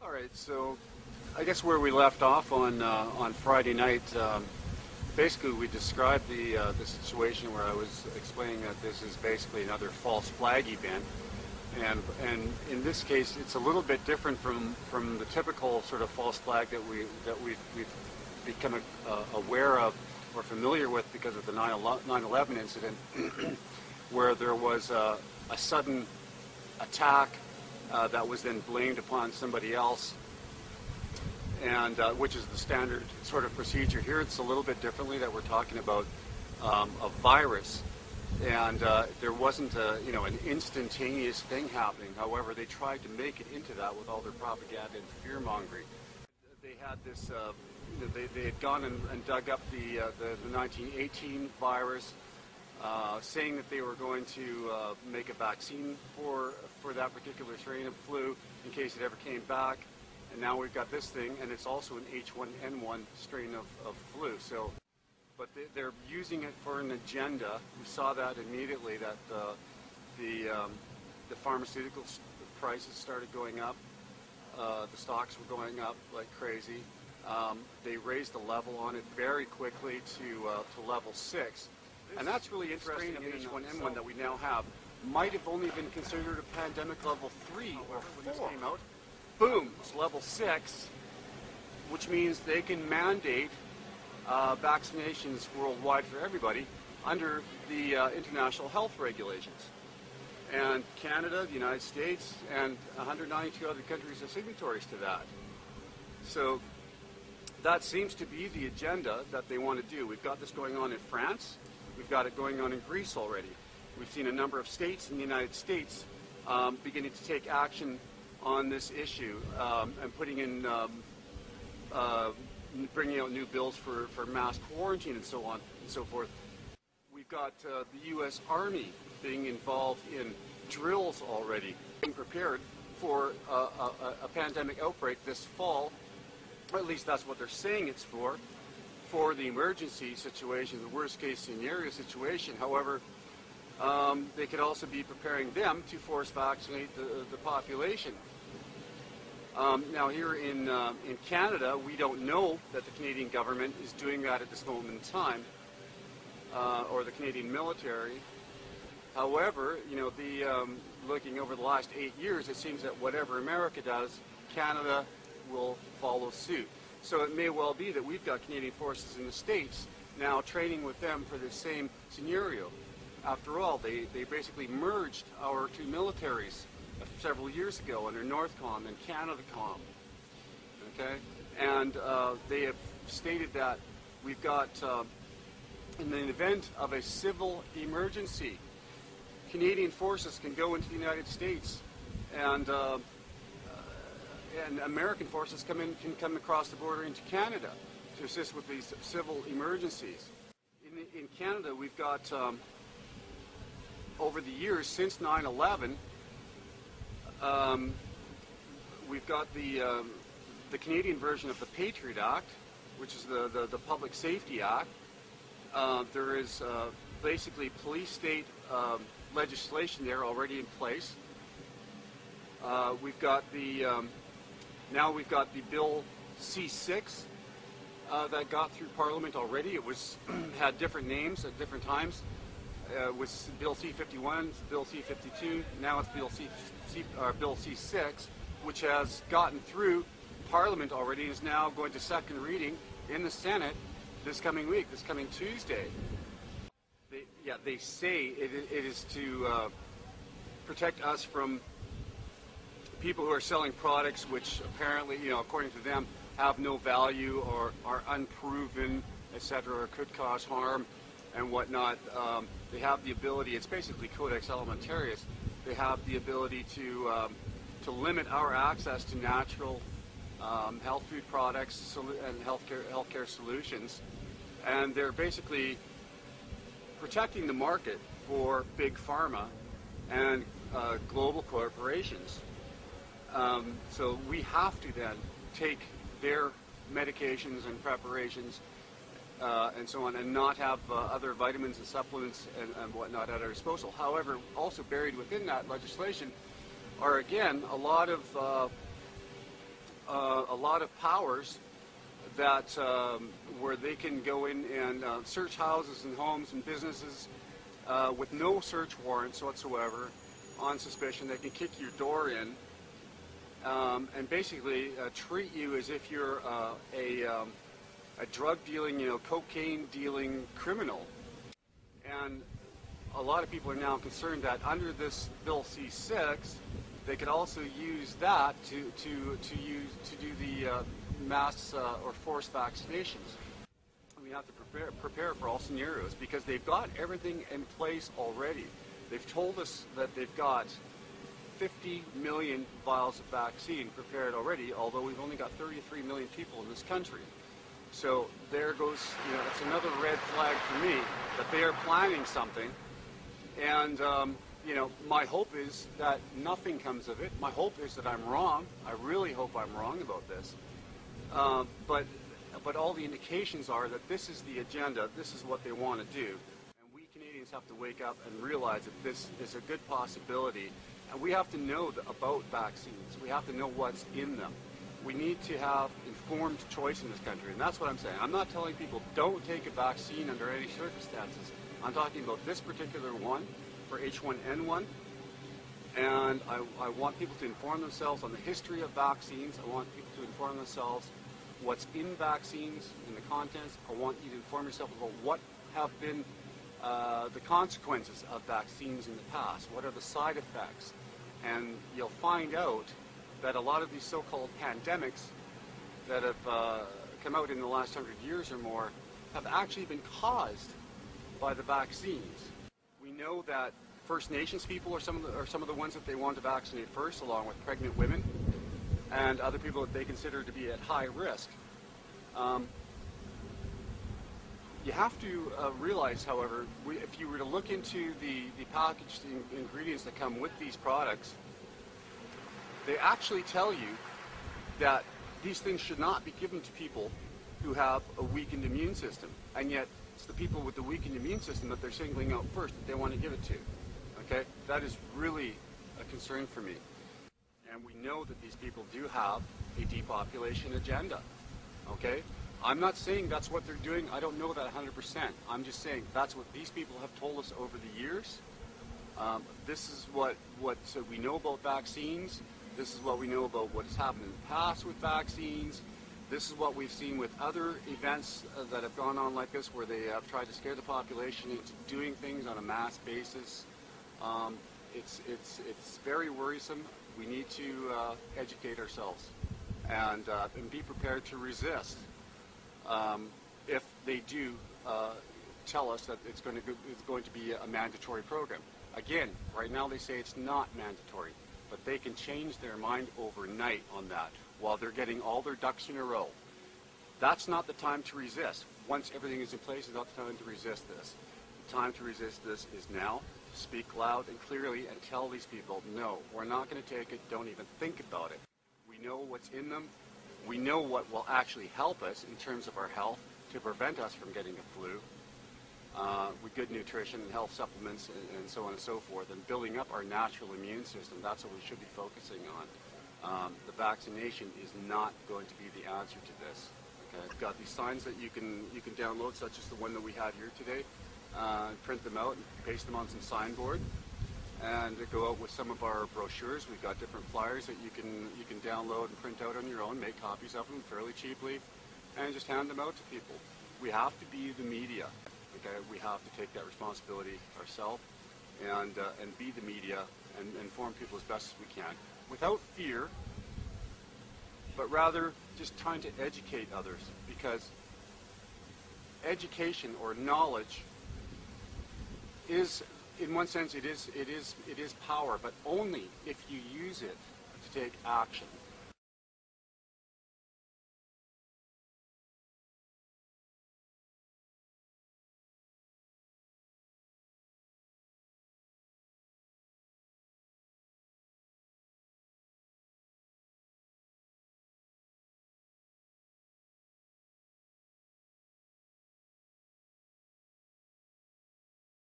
All right, so I guess where we left off on Friday night, basically we described the situation where I was explaining that this is basically another false flag event, and in this case it's a little bit different from the typical sort of false flag that we've become aware of or familiar with because of the 9/11 incident, where there was a sudden attack that was then blamed upon somebody else, and which is the standard sort of procedure. Here it's a little bit differently, that we're talking about a virus, and there wasn't an instantaneous thing happening. However, they tried to make it into that with all their propaganda and fear mongering. They had this, they had gone and dug up the 1918 virus, saying that they were going to make a vaccine for that particular strain of flu in case it ever came back. And now we've got this thing, and it's also an H1N1 strain of flu. So, but they're using it for an agenda. We saw that immediately, that the pharmaceutical prices started going up. The stocks were going up like crazy. They raised the level on it very quickly to level 6. And that's really interesting. The H1N1 that we now have might have only been considered a pandemic level 3 or 4 when this came out. Boom, it's level 6, which means they can mandate vaccinations worldwide for everybody under the international health regulations. And Canada, the United States, and 192 other countries are signatories to that. So that seems to be the agenda that they want to do. We've got this going on in France. We've got it going on in Greece already. We've seen a number of states in the United States beginning to take action on this issue and putting in, bringing out new bills for mass quarantine and so on and so forth. We've got the U.S. Army being involved in drills already, being prepared for a pandemic outbreak this fall. Or at least that's what they're saying it's for the emergency situation, the worst case scenario situation. However, they could also be preparing them to force vaccinate the population. Now here in Canada, we don't know that the Canadian government is doing that at this moment in time, or the Canadian military. However, looking over the last 8 years, it seems that whatever America does, Canada will follow suit. So it may well be that we've got Canadian forces in the States now training with them for the same scenario. After all, they basically merged our two militaries several years ago under NORTHCOM and CanadaCom. Okay, and they have stated that we've got, in the event of a civil emergency, Canadian forces can go into the United States, and American forces can come across the border into Canada to assist with these civil emergencies. In Canada, we've got, over the years since 9/11, we've got the Canadian version of the Patriot Act, which is the Public Safety Act. There is basically police-state legislation there already in place. We've got now we've got the Bill C6 that got through Parliament already. It was had different names at different times. It was Bill C51, Bill C52. Now it's Bill C6, which has gotten through Parliament already and is now going to second reading in the Senate this coming week, this coming Tuesday. They say it is to protect us from people who are selling products which apparently, according to them, have no value or are unproven, etc., or could cause harm and whatnot. They have the ability, it's basically Codex Alimentarius, they have the ability to limit our access to natural health food products and healthcare solutions. And they're basically protecting the market for big pharma and global corporations. So we have to then take their medications and preparations and so on, and not have other vitamins and supplements and whatnot at our disposal. However, also buried within that legislation are, again, a lot of a lot of powers that where they can go in and search houses and homes and businesses with no search warrants whatsoever on suspicion. They can kick your door in and basically treat you as if you're a drug dealing, cocaine dealing criminal. And a lot of people are now concerned that under this Bill C6, they could also use that to do the mass or forced vaccinations. We have to prepare for all scenarios because they've got everything in place already. They've told us that they've got 50 million vials of vaccine prepared already, although we've only got 33 million people in this country. So there goes, it's another red flag for me that they are planning something. And, my hope is that nothing comes of it. My hope is that I'm wrong. I really hope I'm wrong about this. But all the indications are that this is the agenda. This is what they want to do. And we Canadians have to wake up and realize that this is a good possibility. And we have to know about vaccines. We have to know what's in them. We need to have informed choice in this country. And that's what I'm saying. I'm not telling people don't take a vaccine under any circumstances. I'm talking about this particular one for H1N1. And I want people to inform themselves on the history of vaccines. I want people to inform themselves what's in vaccines, in the contents. I want you to inform yourself about what have been the consequences of vaccines in the past. What are the side effects? And you'll find out that a lot of these so-called pandemics that have come out in the last 100 years or more have actually been caused by the vaccines. We know that First Nations people are some of the ones that they want to vaccinate first, along with pregnant women and other people that they consider to be at high risk. You have to realize, however, if you were to look into the packaged ingredients that come with these products, they actually tell you that these things should not be given to people who have a weakened immune system. And yet, it's the people with the weakened immune system that they're singling out first that they want to give it to. Okay? That is really a concern for me. And we know that these people do have a depopulation agenda. Okay? I'm not saying that's what they're doing. I don't know that 100%. I'm just saying that's what these people have told us over the years. This is what we know about vaccines. This is what we know about what has happened in the past with vaccines. This is what we've seen with other events that have gone on like this, where they have tried to scare the population into doing things on a mass basis. It's very worrisome. We need to educate ourselves and be prepared to resist if they do tell us that it's going to be a mandatory program. Again, right now they say it's not mandatory, but they can change their mind overnight on that while they're getting all their ducks in a row. That's not the time to resist. Once everything is in place, it's not the time to resist this. The time to resist this is now. Speak loud and clearly and tell these people, no, we're not going to take it. Don't even think about it. We know what's in them. We know what will actually help us in terms of our health to prevent us from getting a flu, with good nutrition and health supplements and so on and so forth, and building up our natural immune system. That's what we should be focusing on. The vaccination is not going to be the answer to this. Okay? I've got these signs that you can download, such as the one that we have here today. Print them out and paste them on some signboard, and go out with some of our brochures. We've got different flyers that you can download and print out on your own, make copies of them fairly cheaply, and just hand them out to people. We have to be the media. Okay? We have to take that responsibility ourselves and be the media and inform people as best as we can, without fear, but rather just trying to educate others, because education or knowledge is, in one sense, it is power, but only if you use it to take action.